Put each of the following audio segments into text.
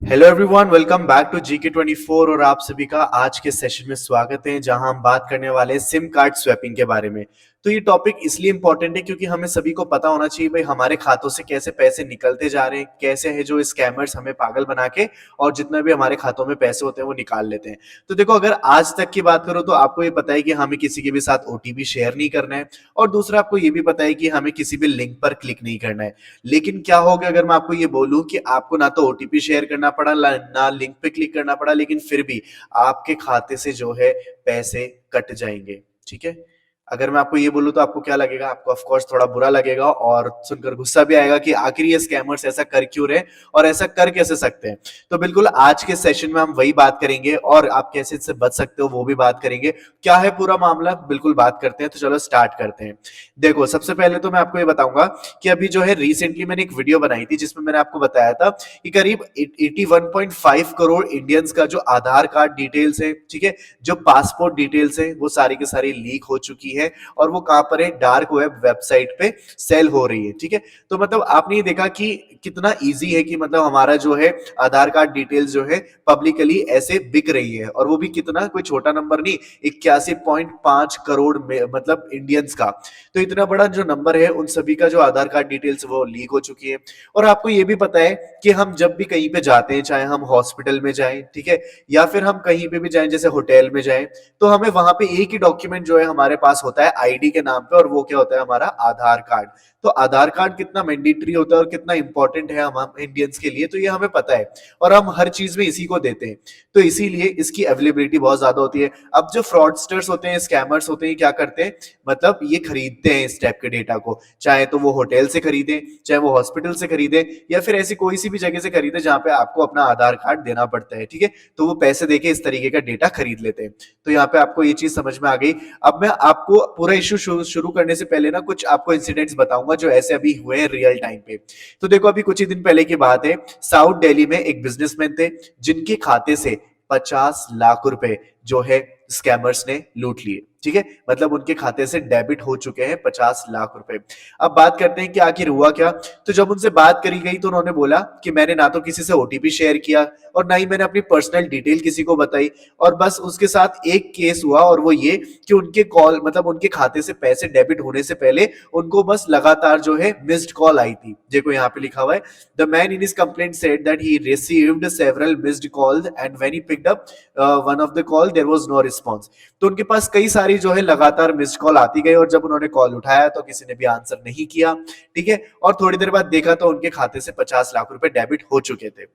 Hello everyone, welcome back to GK24 और आप सभी का आज के सेशन में स्वागत है जहां हम बात करने वाले हैं सिम कार्ड स्वैपिंग के बारे में। तो ये टॉपिक इसलिए इंपॉर्टेंट है क्योंकि हमें सभी को पता होना चाहिए भाई हमारे खातों से कैसे पैसे निकलते जा रहे हैं, कैसे है जो स्कैमर्स हमें पागल बना के और जितना भी हमारे खातों में पैसे होते हैं वो निकाल लेते हैं। तो देखो, अगर आज तक की बात करो तो आपको ये पता है कि हमें किसी के भी साथ OTP शेयर नहीं करना है और दूसरा आपको ये भी पता है कि हमें किसी भी लिंक पर क्लिक नहीं करना है। लेकिन क्या होगा अगर मैं आपको ये बोलूं कि आपको ना तो OTP शेयर करना पड़ा ना लिंक पे क्लिक करना पड़ा, लेकिन फिर भी आपके खाते से जो है पैसे कट जाएंगे। ठीक है, अगर मैं आपको ये बोलूं तो आपको क्या लगेगा? आपको ऑफ कोर्स थोड़ा बुरा लगेगा और सुनकर गुस्सा भी आएगा कि आखिर ये स्कैमर्स ऐसा कर क्यों रहे और ऐसा कर कैसे सकते हैं। तो बिल्कुल आज के सेशन में हम वही बात करेंगे और आप कैसे इससे बच सकते हो वो भी बात करेंगे। क्या है पूरा मामला, बिल्कुल बात करते हैं। तो चलो स्टार्ट करते हैं। देखो, सबसे पहले तो मैं आपको ये बताऊंगा कि अभी जो है रिसेंटली मैंने एक वीडियो बनाई थी जिसमें मैंने आपको बताया था कि करीब 81.5 करोड़ इंडियंस का जो आधार कार्ड डिटेल्स है, ठीक है, जो पासपोर्ट डिटेल्स है, वो सारी की सारी लीक हो चुकी है और वो कहां पर है? डार्क वेब वेबसाइट पे सेल हो रही है। ठीक है, तो मतलब आपने ये देखा कि कितना इजी है कि मतलब हमारा जो है आधार कार्ड डिटेल्स जो है पब्लिकली ऐसे बिक रही है और वो भी कितना, कोई छोटा नंबर नहीं, 81.5 करोड़ में मतलब इंडियंस का। तो इतना बड़ा जो नंबर है उन सभी का जो आधार कार्ड डिटेल्स वो लीक हो चुकी है। और आपको ये भी पता है कि हम जब भी कहीं पे जाते हैं, चाहे हम हॉस्पिटल में जाएं, ठीक है, या फिर हम कहीं पे भी जाएं जैसे होटल में जाएं, तो हमें वहां पे एक ही डॉक्यूमेंट जो है हमारे पास होता है आईडी के नाम पे, और वो क्या होता है? हमारा आधार कार्ड। तो आधार कार्ड कितना मैंडेटरी होता है और कितना इंपॉर्टेंट है हम इंडियंस के लिए, तो ये हमें पता है और हम हर चीज में इसी को देते हैं। तो इसीलिए इसकी अवेलेबिलिटी बहुत ज्यादा होती है। अब जो फ्रॉडस्टर्स होते हैं, स्कैमर्स होते हैं, क्या करते हैं? मतलब ये खरीदते हैं इस टाइप के डेटा को, चाहे तो वो होटल से खरीदे, चाहे वो हॉस्पिटल से खरीदे, या फिर ऐसी कोई सी भी जगह से खरीदे जहां पे आपको अपना आधार कार्ड देना पड़ता है। ठीक है, तो वो पैसे देके इस तरीके का डेटा खरीद लेते हैं। तो यहाँ पे आपको ये चीज समझ में आ गई। अब मैं आपको पूरा इशू शुरू करने से पहले ना कुछ आपको इंसिडेंट्स बताऊंगा जो ऐसे अभी हुए हैं रियल टाइम पे। तो देखो, अभी कुछ ही दिन पहले की बात है, साउथ दिल्ली में एक बिजनेसमैन थे जिनके खाते से 50 लाख रुपए जो है स्कैमर्स ने लूट लिए। ठीक है, मतलब उनके खाते से डेबिट हो चुके हैं 50 लाख रुपए। अब बात करते हैं कि आखिर हुआ क्या। तो जब उनसे बात करी गई तो उन्होंने बोला कि मैंने ना तो किसी से OTP शेयर किया और ना ही मैंने अपनी पर्सनल डिटेल किसी को बताई, और बस उसके साथ एक केस हुआ और वो ये कि उनके कॉल मतलब उनके खाते से पैसे डेबिट होने से पहले उनको बस लगातार जो है मिस्ड कॉल आई थी। देखो यहाँ पे लिखा हुआ है, the man in his complaint said that he received several missed calls and when he picked up one of the call there was no response. तो उनके पास कई सारी जो है लगातार मिस्ड कॉल आती गई और जब उन्होंने कॉल उठाया तो किसी ने भी आंसर नहीं किया। ठीक है, और थोड़ी देर बाद देखा तो उनके खाते से 50 लाख रुपए डेबिट हो चुके थे।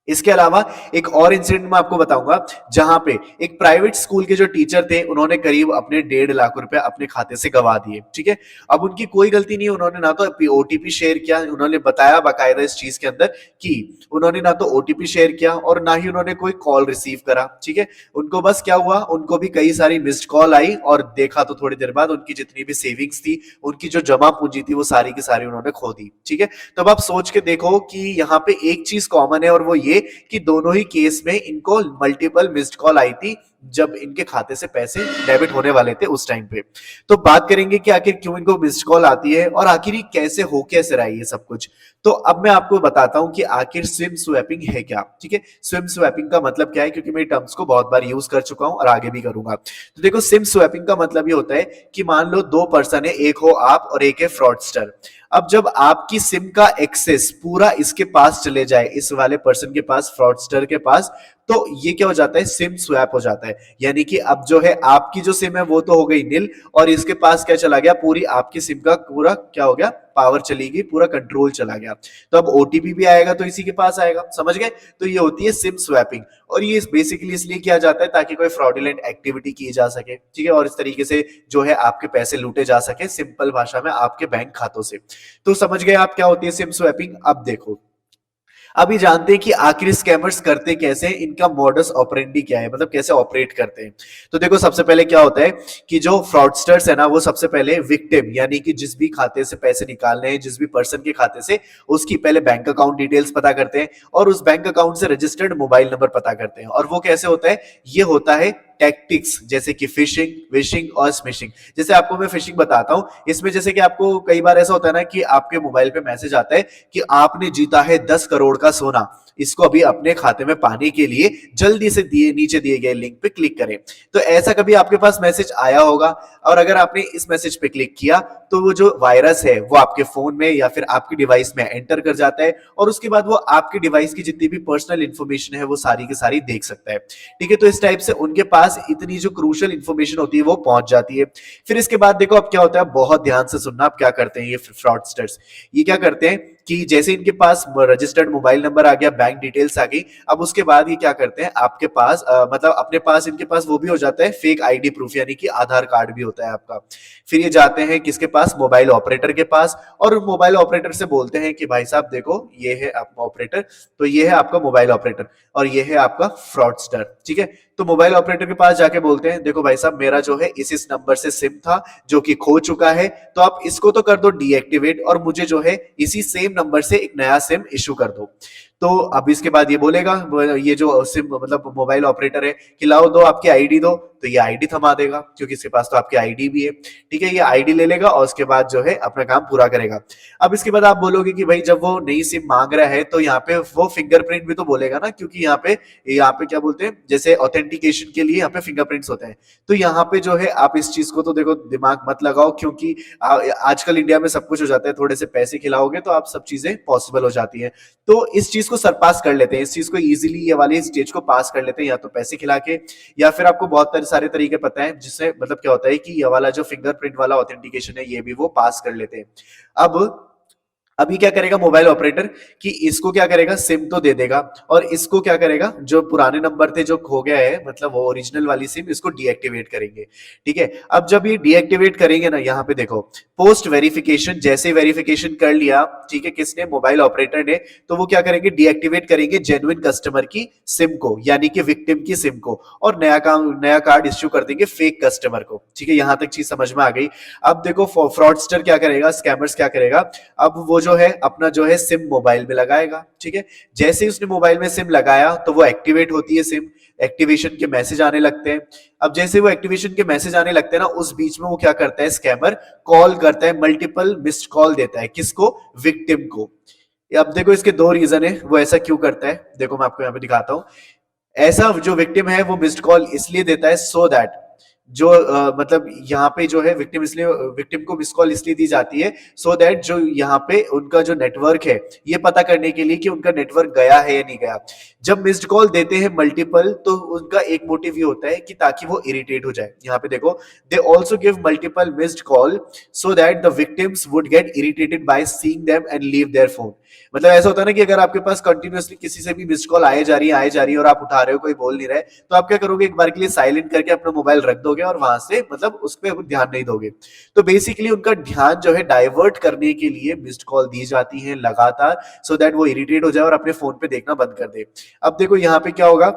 इसके अलावा एक और इंसिडेंट मैं आपको बताऊंगा जहां पे एक प्राइवेट स्कूल के जो टीचर थे उन्होंने करीब अपने 1.5 लाख रुपए अपने खाते से गवा दिए। ठीक है, अब उनकी कोई गलती नहीं, उन्होंने ना तो OTP शेयर किया, उन्होंने बताया बाकायदा इस चीज के अंदर कि उन्होंने ना तो OTP शेयर किया और ना ही उन्होंने कोई कॉल रिसीव करा। ठीक है, उनको बस क्या हुआ, उनको भी कई सारी मिस्ड कॉल आई और देखा तो थोड़ी देर बाद उनकी जितनी भी सेविंग्स थी, उनकी जो जमा पूंजी थी, वो सारी की सारी उन्होंने खो दी। ठीक है, तब आप सोच के देखो कि यहाँ पे एक चीज कॉमन है और वो ये कि दोनों ही केस में इनको मल्टीपल मिस्ड कॉल आई थी जब इनके खाते से पैसे डेबिट होने वाले थे उस टाइम पे। तो बात करेंगे कि आखिर क्यों इनको मिस्ड कॉल आती है और आखिर ये कैसे रहा है ये सब कुछ। तो अब मैं आपको बताता हूं कि आखिर सिम स्वैपिंग है क्या। ठीक है, सिम स्वैपिंग का मतलब क्या है, क्योंकि मैं टर्म्स को बहुत बार यूज कर चुका हूं और आगे भी करूंगा। तो देखो, सिम स्वैपिंग का मतलब ये होता है कि मान लो दो पर्सन है, एक हो आप और एक है फ्रॉडस्टर। अब जब आपकी सिम का एक्सेस पूरा इसके पास चले जाए, इस वाले पर्सन के पास, फ्रॉडस्टर के पास, तो ये क्या हो जाता है? सिम स्वैप हो जाता है। यानी कि अब जो है आपकी जो सिम है वो तो हो गई नील और इसके पास क्या चला गया? पूरी आपकी सिम का पूरा क्या हो गया? पावर चली गई, पूरा कंट्रोल चला गया। तो अब OTP भी आएगा तो इसी के पास आएगा। समझ गए? तो ये होती है सिम स्वैपिंग और ये बेसिकली इसलिए किया जाता है ताकि कोई फ्रॉडुलेंट एक्टिविटी की जा सके। ठीक है, और इस तरीके से जो है आपके पैसे लूटे जा सके, सिंपल भाषा में आपके बैंक खातों से। तो समझ गए आप क्या होती है सिम स्वैपिंग? अब देखो, अभी जानते हैं कि आखिर स्कैमर्स करते कैसे हैं, इनका मॉडस ऑपरेंडी क्या है, मतलब कैसे ऑपरेट करते हैं। तो देखो, सबसे पहले क्या होता है कि जो फ्रॉडस्टर्स है ना, वो सबसे पहले विक्टिम यानी कि जिस भी खाते से पैसे निकालने हैं, जिस भी पर्सन के खाते से, उसकी पहले बैंक अकाउंट डिटेल्स पता करते हैं और उस बैंक अकाउंट से रजिस्टर्ड मोबाइल नंबर पता करते हैं। और वो कैसे होता है? ये होता है टैक्टिक्स, जैसे कि फिशिंग, विशिंग और स्मिशिंग। जैसे आपको मैं फिशिंग बताता हूं, इसमें जैसे कि आपको कई बार ऐसा होता है ना कि आपके मोबाइल पे मैसेज आता है कि आपने जीता है 10 करोड़ का सोना, इसको अभी अपने खाते में पाने के लिए जल्दी से नीचे दिए गए लिंक पे क्लिक करें। तो ऐसा कभी आपके पास मैसेज आया होगा, और अगर आपने इस मैसेज पे क्लिक किया तो वो जो वायरस है वो आपके फोन में या फिर आपकी डिवाइस में एंटर कर जाता है, और उसके बाद वो आपकी डिवाइस की जितनी भी पर्सनल इंफॉर्मेशन है वो सारी की सारी देख सकता है। ठीक है, तो इस टाइप से उनके पास इतनी जो क्रूशियल इंफॉर्मेशन होती है वो पहुंच जाती है। फिर इसके बाद देखो अब क्या होता है, बहुत ध्यान से सुनना, अब क्या करते हैं ये फ्रॉडस्टर्स, ये क्या करते हैं कि जैसे इनके पास रजिस्टर्ड मोबाइल नंबर आ गया, बैंक डिटेल्स आ गई, अब उसके बाद ये क्या करते हैं आपके पास मतलब अपने पास इनके पास वो भी हो जाता है फेक आईडी प्रूफ, यानी कि आधार कार्ड भी होता है आपका। फिर ये जाते हैं किसके पास, मोबाइल ऑपरेटर के पास, और मोबाइल ऑपरेटर से बोलते हैं कि भाई साहब देखो ये है आपका ऑपरेटर, तो ये है आपका मोबाइल ऑपरेटर और ये है आपका फ्रॉडस्टर। ठीक है, तो मोबाइल ऑपरेटर के पास जाके बोलते हैं देखो भाई साहब मेरा जो है इस नंबर से सिम था जो कि खो चुका है, तो आप इसको तो कर दो डीएक्टिवेट, और मुझे जो है इसी सेम नंबर से एक नया सिम इशू कर दो। तो अब इसके बाद ये बोलेगा, ये जो सिम मतलब मोबाइल ऑपरेटर है, कि लाओ दो आपकी आईडी दो, तो ये आईडी थमा देगा क्योंकि इसके पास तो आपकी आईडी भी है। ठीक है, ये आईडी ले लेगा और उसके बाद जो है अपना काम पूरा करेगा। अब इसके बाद आप बोलोगे कि भाई जब वो नई सिम मांग रहा है तो यहाँ पे वो फिंगरप्रिंट भी तो बोलेगा ना, क्योंकि यहाँ पे क्या बोलते हैं, जैसे ऑथेंटिकेशन के लिए यहाँ पे फिंगरप्रिंट्स होते हैं। तो यहाँ पे जो है आप इस चीज को तो देखो दिमाग मत लगाओ, क्योंकि आजकल इंडिया में सब कुछ हो जाता है, थोड़े से पैसे खिलाओगे तो आप सब चीजें पॉसिबल हो जाती है। तो इस चीज को सरपास कर लेते हैं, इस चीज को इजीली ये वाली स्टेज को पास कर लेते हैं, या तो पैसे खिला के, या फिर आपको बहुत सारे तरीके पता है जिससे मतलब क्या होता है कि ये वाला जो फिंगरप्रिंट वाला ऑथेंटिकेशन है ये भी वो पास कर लेते हैं। अब अभी क्या करेगा मोबाइल ऑपरेटर, कि इसको क्या करेगा, सिम तो दे देगा, और इसको क्या करेगा, जो पुराने नंबर थे जो खो गया है मतलब वो ओरिजिनल वाली सिम, इसको डीएक्टिवेट करेंगे। ठीक है, अब जब ये डीएक्टिवेट करेंगे ना, यहाँ पे देखो पोस्ट वेरिफिकेशन, जैसे वेरिफिकेशन कर लिया, ठीक है, किसने, मोबाइल ऑपरेटर ने, तो वो क्या करेंगे, डीएक्टिवेट करेंगे जेन्युइन कस्टमर की सिम को, यानी कि विक्टिम की सिम को, और नया कार्ड इश्यू कर देंगे फेक कस्टमर को। ठीक है, यहां तक चीज समझ में आ गई। अब देखो फ्रॉडस्टर क्या करेगा, स्कैमर्स क्या करेगा, अब वो जो है अपना जो है सिम मोबाइल में लगाएगा। ठीक है, जैसे ही उसने मोबाइल में सिम लगाया तो वो एक्टिवेट होती है सिम, एक्टिवेशन के मैसेज आने लगते हैं। अब जैसे वो एक्टिवेशन के मैसेज आने लगते हैं ना, उस बीच में वो क्या करता है, स्कैमर कॉल करता है, मल्टीपल मिस्ड कॉल देता है, किसको, विक्टिम को। अब देखो इसके दो रीजन है, वो ऐसा क्यों करता है, देखो मैं आपको यहाँ पे दिखाता हूं। ऐसा जो विक्टिम है वो मिस्ड कॉल इसलिए देता है सो दैट जो मतलब यहाँ पे जो है विक्टिम, इसलिए विक्टिम को मिस कॉल इसलिए दी जाती है सो दैट जो यहाँ पे उनका जो नेटवर्क है ये पता करने के लिए कि उनका नेटवर्क गया है या नहीं गया। जब मिस्ड कॉल देते हैं मल्टीपल, तो उनका एक मोटिव ये होता है कि ताकि वो इरिटेट हो जाए। यहाँ पे देखो, they also give multiple missed call so that the victims would get irritated by seeing them and leave their phone. मतलब ऐसा होता है ना कि अगर आपके पास कंटिन्यूअसली किसी से भी मिस्ड कॉल आए जा रही है और आप उठा रहे हो, कोई बोल नहीं रहे, तो आप क्या करोगे, एक बार के लिए साइलेंट करके अपना मोबाइल रख दोगे और वहां से मतलब उस पर ध्यान नहीं दोगे। तो बेसिकली उनका ध्यान जो है डाइवर्ट करने के लिए मिस्ड कॉल दी जाती है लगातार, सो दैट वो इरिटेट हो जाए और अपने फोन पे देखना बंद कर दे। अब देखो यहाँ पे क्या होगा,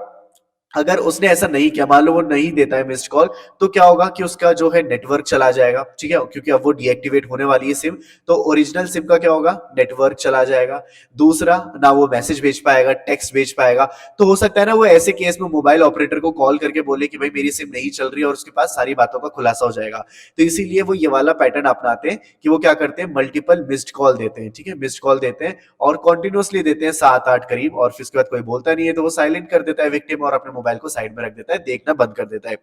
अगर उसने ऐसा नहीं किया, मान लो वो नहीं देता है मिस्ड कॉल, तो क्या होगा कि उसका जो है नेटवर्क चला जाएगा। ठीक है, क्योंकि अब वो डीएक्टिवेट होने वाली है सिम, तो ओरिजिनल सिम का क्या होगा, नेटवर्क चला जाएगा। दूसरा, ना वो मैसेज भेज पाएगा, टेक्स्ट भेज पाएगा। तो हो सकता है ना वो ऐसे केस में मोबाइल ऑपरेटर को कॉल करके बोले कि भाई मेरी सिम नहीं चल रही, और उसके पास सारी बातों का खुलासा हो जाएगा। तो इसीलिए वो ये वाला पैटर्न अपनाते हैं कि वो क्या करते हैं, मल्टीपल मिस्ड कॉल देते हैं। ठीक है, मिस्ड कॉल देते हैं और कॉन्टिन्यूसली देते हैं 7-8 करीब, और फिर उसके बाद कोई बोलता नहीं है तो वो साइलेंट कर देता है विक्टिम और अपने मोबाइल को साइड में रख देता है, देखना बंद कर देता है।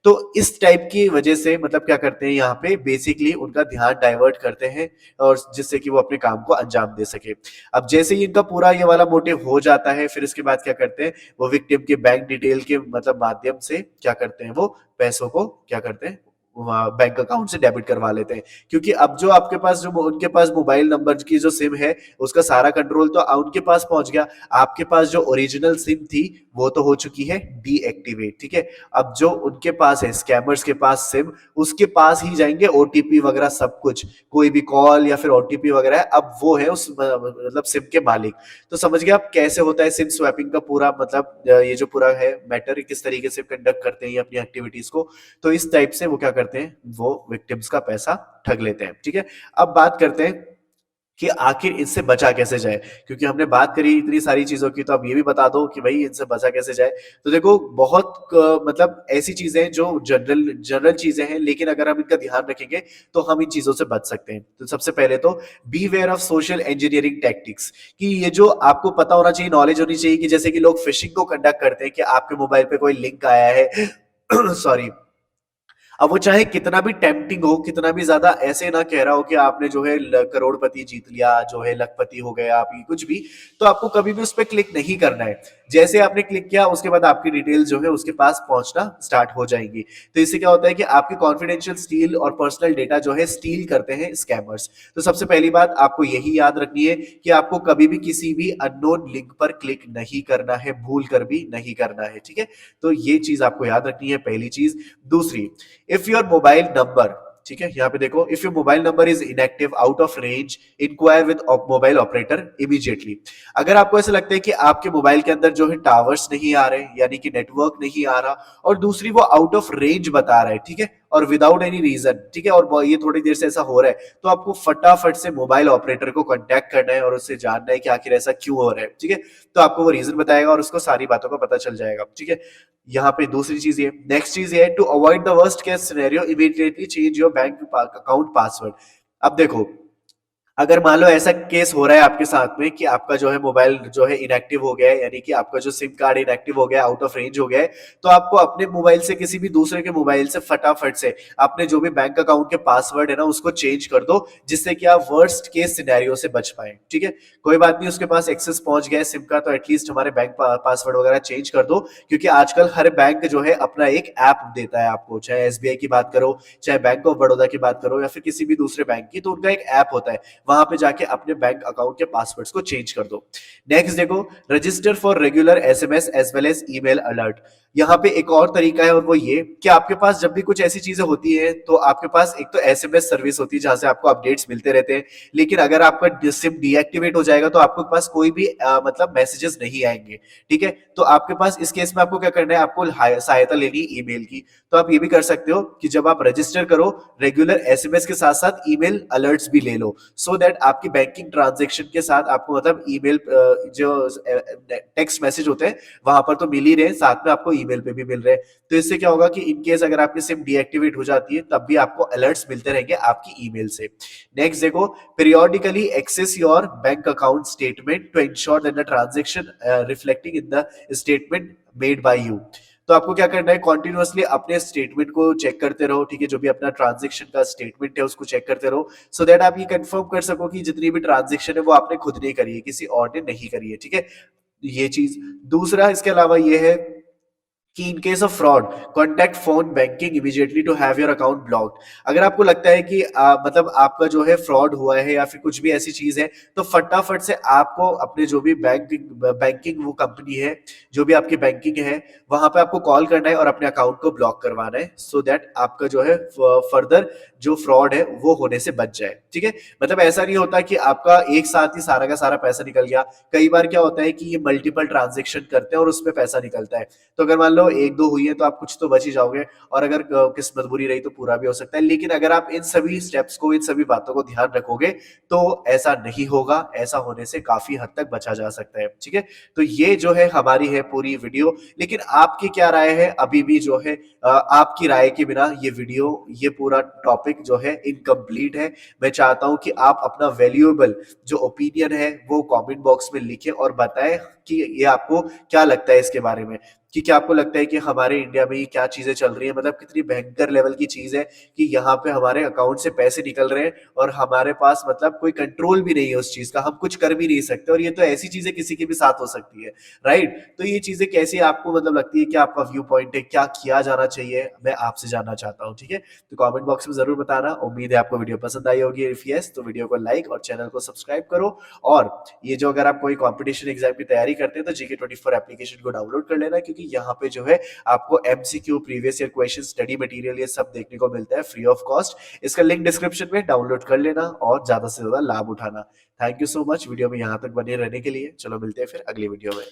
तो इस टाइप की वजह से मतलब क्या करते हैं, यहाँ पे बेसिकली उनका ध्यान डाइवर्ट करते हैं, और जिससे कि वो अपने काम को अंजाम दे सके। अब जैसे ही इनका पूरा ये वाला मोटिव हो जाता है, फिर इसके बाद क्या करते हैं, वो विक्टिम के बैंक डिटेल के मतलब माध्यम से क्या करते हैं, वो पैसों को क्या करते हैं, बैंक अकाउंट से डेबिट करवा लेते हैं। क्योंकि अब जो आपके पास जो उनके पास मोबाइल नंबर की जो सिम है उसका सारा कंट्रोल तो उनके पास पहुंच गया। आपके पास जो ओरिजिनल सिम थी वो तो हो चुकी है डीएक्टिवेट। ठीक है, अब जो उनके पास है, स्कैमर्स के पास सिम, उसके पास ही जाएंगे ओटीपी वगैरह सब कुछ, कोई भी कॉल या फिर ओटीपी वगैरह है, अब वो है उस मतलब सिम के मालिक। तो समझ गए आप कैसे होता है सिम स्वैपिंग का पूरा मतलब ये जो पूरा है मैटर, किस तरीके से कंडक्ट करते हैं ये अपनी एक्टिविटीज को। तो इस टाइप से वो क्या करते हैं, वो विक्टिम्स का पैसा ठग लेते हैं। ठीक है, अब बात करते हैं कि आखिर इनसे बचा कैसे जाए। क्योंकि हमने बात करी इतनी सारी चीजों की, तो अब ये भी बता दो कि भाई इनसे बचा कैसे जाए। तो देखो बहुत मतलब ऐसी चीजें हैं जो जनरल जनरल चीजें हैं, लेकिन अगर हम इनका ध्यान रखेंगे तो हम इन चीजों से बच सकते हैं। तो सबसे पहले तो be aware of social engineering tactics, कि ये जो आपको पता होना चाहिए, नॉलेज होनी चाहिए, कि जैसे कि लोग फिशिंग को कंडक्ट करते हैं कि आपके मोबाइल पे कोई लिंक आया है सॉरी, अब वो चाहे कितना भी टेम्पटिंग हो, कितना भी ज्यादा ऐसे ना कह रहा हो कि आपने जो है करोड़पति जीत लिया, जो है लखपति हो गए आप, ये कुछ भी, तो आपको कभी भी उस पर क्लिक नहीं करना है। जैसे आपने क्लिक किया उसके बाद आपकी डिटेल जो है उसके पास पहुंचना स्टार्ट हो जाएंगी। तो इससे क्या होता है कि आपकी कॉन्फिडेंशियल स्टील और पर्सनल डेटा जो है स्टील करते हैं स्कैमर्स। तो सबसे पहली बात आपको यही याद रखनी है कि आपको कभी भी किसी भी अननोन लिंक पर क्लिक नहीं करना है, भूल कर भी नहीं करना है, ठीक है। तो ये चीज आपको याद रखनी है, पहली चीज। दूसरी, इफ योर मोबाइल नंबर, ठीक है, यहां पे देखो, if your mobile number is inactive, out of range, inquire with mobile operator immediately. अगर आपको ऐसा लगता है कि आपके मोबाइल के अंदर जो है टावर्स नहीं आ रहे, यानी कि नेटवर्क नहीं आ रहा, और दूसरी वो आउट ऑफ रेंज बता रहा है, ठीक है, और विदाउट एनी रीजन, ठीक है, और ये थोड़ी देर से ऐसा हो रहा है, तो आपको फटाफट से मोबाइल ऑपरेटर को कांटेक्ट करना है और उससे जानना है कि आखिर ऐसा क्यों हो रहा है, ठीक है। तो आपको वो रीजन बताएगा और उसको सारी बातों का पता चल जाएगा, ठीक है। यहाँ पे दूसरी चीज ये, नेक्स्ट चीज ये है, to avoid the worst case scenario immediately change your bank account password. अब देखो, अगर मान लो ऐसा केस हो रहा है आपके साथ में कि आपका जो है मोबाइल जो है इनएक्टिव हो गया है, यानी कि आपका जो सिम कार्ड इनएक्टिव हो गया है, आउट ऑफ रेंज हो गया है, तो आपको अपने मोबाइल से किसी भी दूसरे के मोबाइल से फटाफट से अपने जो भी बैंक अकाउंट के पासवर्ड है ना उसको चेंज कर दो, जिससे कि आप वर्स्ट केस सिनेरियो से बच पाए, ठीक है। कोई बात नहीं, उसके पास एक्सेस पहुंच गया है सिम का, तो एटलीस्ट हमारे बैंक पासवर्ड वगैरह चेंज कर दो, क्योंकि आजकल हर बैंक जो है अपना एक ऐप देता है आपको, चाहे एसबीआई की बात करो, चाहे बैंक ऑफ बड़ौदा की बात करो, या फिर किसी भी दूसरे बैंक की, तो उनका एक ऐप होता है, वहां पे जाके अपने बैंक अकाउंट के पासवर्ड्स को चेंज कर दो। नेक्स्ट देखो, register for regular SMS as well as email alert. यहाँ पे एक और तरीका है, और वो ये कि आपके पास जब भी कुछ ऐसी चीजें होती है, तो आपके पास एक तो एसएमएस सर्विस होती है जहां से आपको अपडेट्स मिलते रहते हैं, लेकिन अगर आपका सिम डीएक्टिवेट हो जाएगा तो आपके पास कोई भी मतलब मैसेजेस नहीं आएंगे, ठीक है। तो आपके पास इस केस में आपको क्या करना है, आपको सहायता लेनी है ईमेल की। तो आप ये भी कर सकते हो कि जब आप रजिस्टर करो, रेगुलर एसएमएस के साथ साथ ईमेल अलर्ट्स भी ले लो, सो दैट आपकी बैंकिंग ट्रांजेक्शन के साथ आपको मतलब ईमेल जो टेक्स्ट मैसेज होते हैं वहां पर तो मिल ही रहे, साथ में आपको ईमेल पे भी मिल रहे हैं। तो इससे क्या होगा कि इन केस अगर आपकी सिम डीएक्टिवेट हो जाती है तब भी आपको अलर्ट्स मिलते रहेंगे आपकी ईमेल से। नेक्स्ट देखो, periodically access your bank account statement to ensure that the transaction reflecting in the statement made by you। तो आपको क्या करना है, कॉन्टिन्यूअसली अपने स्टेटमेंट को चेक करते रहो, ठीक है, जो भी अपना ट्रांजेक्शन का स्टेटमेंट है उसको चेक करते रहो, सो दैट आप ये कंफर्म कर सको कि जितनी भी ट्रांजेक्शन है वो आपने खुद नहीं करी है, किसी और ने नहीं करी है, ठीक है। ये चीज। दूसरा इसके अलावा ये है कि in case of fraud, contact phone banking immediately to have your account blocked. अगर आपको लगता है कि मतलब आपका जो है फ्रॉड हुआ है या फिर कुछ भी ऐसी चीज है, तो फटाफट से आपको अपने जो भी बैंकिंग वो कंपनी है, जो भी आपकी बैंकिंग है, वहां पे आपको कॉल करना है और अपने अकाउंट को ब्लॉक करवाना है, सो दैट आपका जो है फर्दर जो फ्रॉड है वो होने से बच जाए, ठीक है। मतलब ऐसा नहीं होता कि आपका एक साथ ही सारा का सारा पैसा निकल गया। कई बार क्या होता है कि ये मल्टीपल ट्रांजेक्शन करते हैं और उसमें पैसा निकलता है, तो अगर मान लो एक दो हुई है तो आप कुछ तो बच ही जाओगे, और अगर किस्मत बुरी रही तो पूरा भी हो सकता है। लेकिन अगर आप इन सभी स्टेप्स को, इन सभी बातों को ध्यान रखोगे तो ऐसा नहीं होगा, ऐसा होने से काफी हद तक बचा जा सकता है, ठीक है। तो ये जो है हमारी है पूरी वीडियो, लेकिन आपकी क्या राय है, अभी भी जो है आपकी राय के बिना ये वीडियो, ये पूरा टॉपिक जो है इनकम्प्लीट है। मैं चाहता हूं कि आप अपना वैल्यूएबल जो ओपिनियन है वो कमेंट बॉक्स में लिखें और बताएं कि ये आपको क्या लगता है इसके बारे में, कि क्या आपको लगता है कि हमारे इंडिया में ये क्या चीजें चल रही है, मतलब कितनी भयंकर लेवल की चीज है कि यहाँ पे हमारे अकाउंट से पैसे निकल रहे हैं और हमारे पास मतलब कोई कंट्रोल भी नहीं है उस चीज का, हम कुछ कर भी नहीं सकते, और ये तो ऐसी चीजें किसी के भी साथ हो सकती है, राइट। तो ये चीजें कैसी आपको मतलब लगती है, क्या आपका व्यू पॉइंट है, क्या किया जाना चाहिए, मैं आपसे जानना चाहता हूँ, ठीक है। तो कमेंट बॉक्स में जरूर बताना। उम्मीद है आपको वीडियो पसंद आई होगी, इफ यस तो वीडियो को लाइक और चैनल को सब्सक्राइब करो। और ये जो अगर आप कोई कॉम्पिटिशन एग्जाम की तैयारी करते हैं तो GK24 एप्लीकेशन को डाउनलोड कर लेना, क्योंकि यहाँ पे जो है आपको MCQ, previous year question, study material, ये सब देखने को मिलता है फ्री ऑफ कॉस्ट। इसका लिंक डिस्क्रिप्शन में, डाउनलोड कर लेना और ज्यादा से ज्यादा लाभ उठाना। Thank you so much video में यहाँ तक बने रहने के लिए। चलो मिलते हैं फिर अगली वीडियो में।